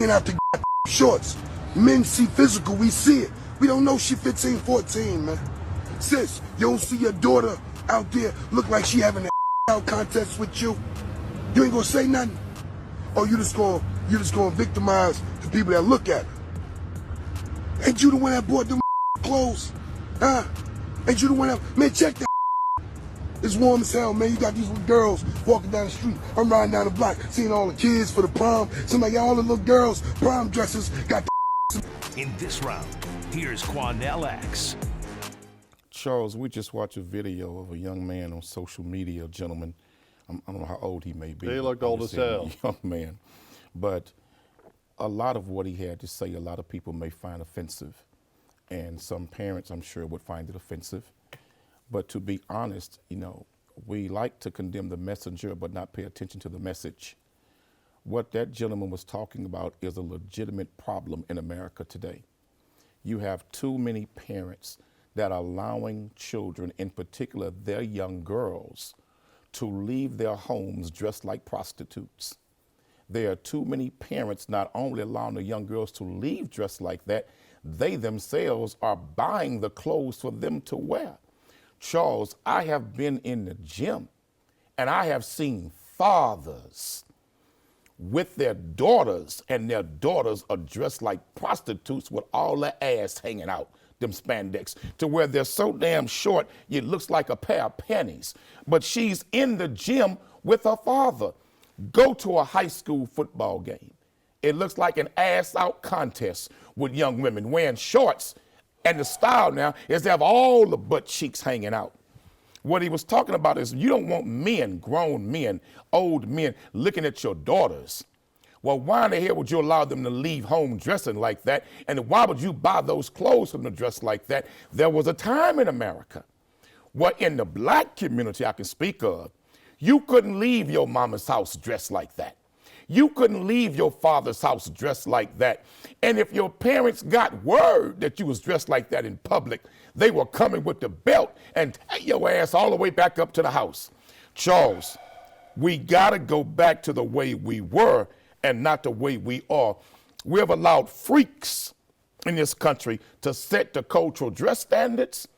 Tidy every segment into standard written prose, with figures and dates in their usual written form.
out the shorts. Men see physical, we see it. We don't know she 15, 14, man. Sis, you don't see your daughter out there look like she having a out contest with you. You ain't gonna say nothing. Or you just gonna victimize the people that look at her. Ain't you the one that bought them clothes? Huh? Ain't you the one that, man, check that. It's warm as hell, man. You got these little girls walking down the street. I'm riding down the block, seeing all the kids for the prom. Somebody got all the little girls, prom dresses, got the. In this round, here's Quanell X. Charles, we just watched a video of a young man on social media, gentleman. I don't know how old he may be. He looked old as hell. Young man. But a lot of what he had to say, a lot of people may find offensive. And some parents, I'm sure, would find it offensive. But to be honest, you know, we like to condemn the messenger but not pay attention to the message. What that gentleman was talking about is a legitimate problem in America today. You have too many parents that are allowing children, in particular their young girls, to leave their homes dressed like prostitutes. There are too many parents not only allowing the young girls to leave dressed like that, they themselves are buying the clothes for them to wear. Charles, I have been in the gym and I have seen fathers with their daughters, and their daughters are dressed like prostitutes with all their ass hanging out, them spandex, to where they're so damn short, it looks like a pair of panties. But she's in the gym with her father. Go to a high school football game. It looks like an ass out contest with young women wearing shorts. And the style now is to have all the butt cheeks hanging out. What he was talking about is you don't want men, grown men, old men, looking at your daughters. Well, why in the hell would you allow them to leave home dressing like that? And why would you buy those clothes for them to dress like that? There was a time in America where in the black community I can speak of, you couldn't leave your mama's house dressed like that. You couldn't leave your father's house dressed like that. And if your parents got word that you was dressed like that in public, they were coming with the belt and take your ass all the way back up to the house. Charles, we gotta go back to the way we were and not the way we are. We have allowed freaks in this country to set the cultural dress standards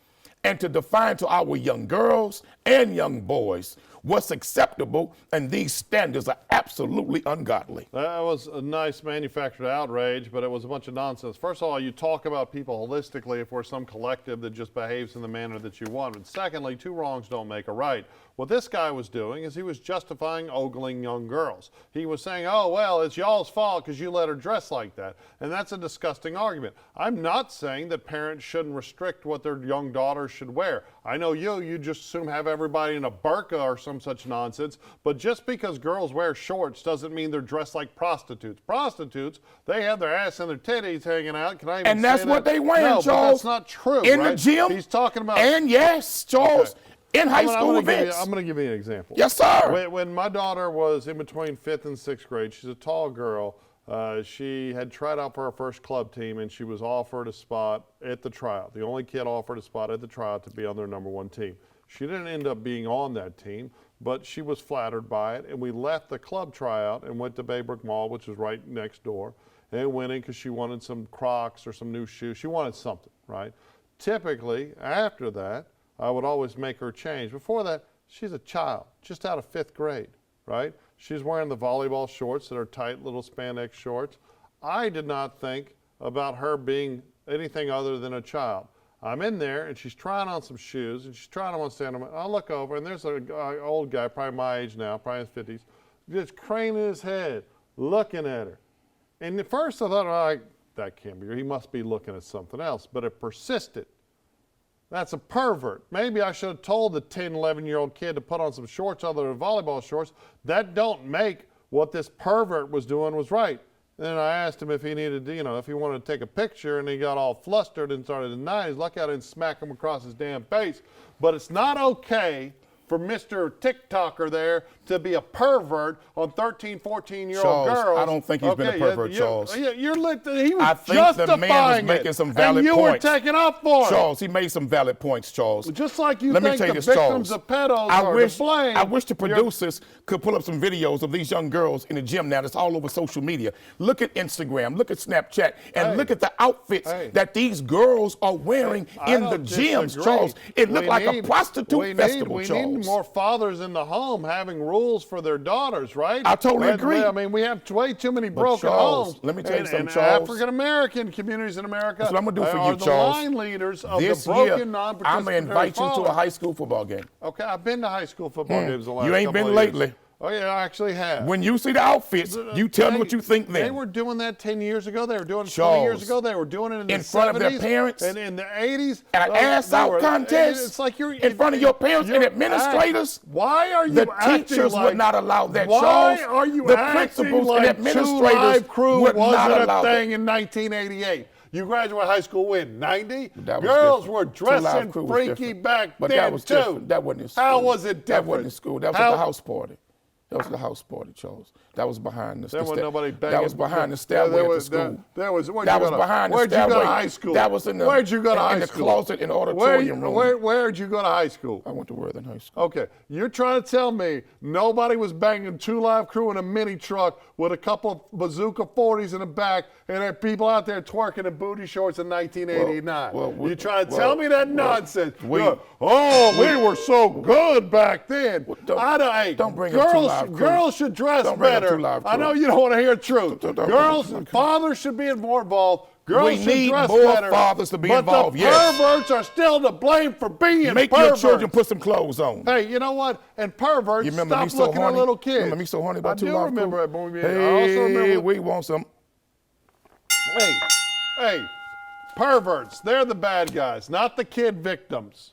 and to define to our young girls and young boys what's acceptable, and these standards are absolutely ungodly. That was a nice manufactured outrage, but it was a bunch of nonsense. First of all, you talk about people holistically if we're some collective that just behaves in the manner that you want. And secondly, two wrongs don't make a right. What this guy was doing is he was justifying ogling young girls. He was saying, oh, well, it's y'all's fault because you let her dress like that. And that's a disgusting argument. I'm not saying that parents shouldn't restrict what their young daughters should wear. I know you just assume have everybody in a burqa or some such nonsense, but just because girls wear shorts doesn't mean they're dressed like prostitutes. Prostitutes, they have their ass and their titties hanging out. Can I even And that's say what that? they wear, No, Charles. but that's not true, in right? the gym. He's talking about. And yes, Charles, Okay. in high school I'm events. going to give you an example. Yes, sir. When my daughter was in between 5th and 6th grade, she's a tall girl. She had tried out for her first club team, and she was offered a spot at the tryout. The only kid offered a spot at the tryout to be on their #1 team. She didn't end up being on that team, but she was flattered by it, and we left the club tryout and went to Baybrook Mall, which is right next door, and went in because she wanted some Crocs or some new shoes. She wanted something, right? Typically, after that, I would always make her change. Before that, she's a child, just out of 5th grade, right? She's wearing the volleyball shorts that are tight little spandex shorts. I did not think about her being anything other than a child. I'm in there and she's trying on some shoes and she's trying on sandals. I look over and there's an old guy, probably my age now, probably in his 50s, just craning his head, looking at her. And at first I thought, that can't be her. He must be looking at something else, but it persisted. That's a pervert. Maybe I should have told the 10, 11-year-old kid to put on some shorts other than volleyball shorts. That don't make what this pervert was doing was right. And then I asked him if he needed to, if he wanted to take a picture, and he got all flustered and started denying. He's lucky I didn't smack him across his damn face. But it's not okay for Mr. TikToker there to be a pervert on 13, 14-year-old Charles, girls. I don't think he's been a pervert, Charles. He was I think justifying the man was making it, some valid and you points. were taking up for it. Charles, he made some valid points, Charles. Just like you Let me think tell you the this, victims Charles. of pedos I are wish, to blame. I wish the producers could pull up some videos of these young girls in the gym now. That's all over social media. Look at Instagram, look at Snapchat, and look at the outfits that these girls are wearing in the gyms, disagree. Charles. It looked like a prostitute festival, we Charles. need more fathers in the home having rules for their daughters, right? I totally agree. I mean, we have way too many broken Charles, homes. let me tell you something, and Charles. African-American communities in America That's what I'm gonna do for are you, the Charles. line leaders of This the broken, year, non-participatory I'm going to invite you to a father. high school football game. Okay, I've been to high school football games the last You ain't couple been of lately. years. Oh, yeah, I actually have. When you see the outfits, you tell me what you think then. They were doing that 10 years ago. They were doing it 20 Charles, years ago. They were doing it in the 70s. in front of their parents? And in the 80s. At an ass-out contest? It's like you're in front of your parents and administrators? Why are you The acting teachers like, would not allow that, why Charles. are you The acting principals like and administrators Two Live Crew would not wasn't allow a that. thing in 1988? You graduated high school when? 90? That was Girls different. were Two Live dressing Crew was freaky different. back But then, that was too. different. That wasn't in school. How was it different? That wasn't in school. That was How- at the house party. That was the house party, Charles. That was behind the There wasn't nobody banging. That was behind the stairway at the school. That was That was behind the Where'd you go to stairway. high school? That was in the Where'd you go to high in the school? closet in the auditorium room. Where'd you go to high school? I went to Worthing High School. Okay, you're trying to tell me nobody was banging Two Live Crew in a mini truck with a couple of bazooka 40s in the back, and there are people out there twerking in booty shorts in 1989. You're trying to tell me that nonsense. We were so good back then. Don't bring up Two Live Crew. Girls should dress Don't bring up better. Two Live I know Crew. you don't want to hear the truth. Girls don't- and fathers should be more involved. Girls We should need dress more better. fathers to be but involved, the yes. perverts are still to blame for being Make perverts. your children put some clothes on. Hey, you know what? And perverts, You remember stop me so looking horny? at little kids. Remember me so horny about Two I Live do Crew? remember it, boy. Hey, I also remember. we want some. Hey, perverts. They're the bad guys, not the kid victims.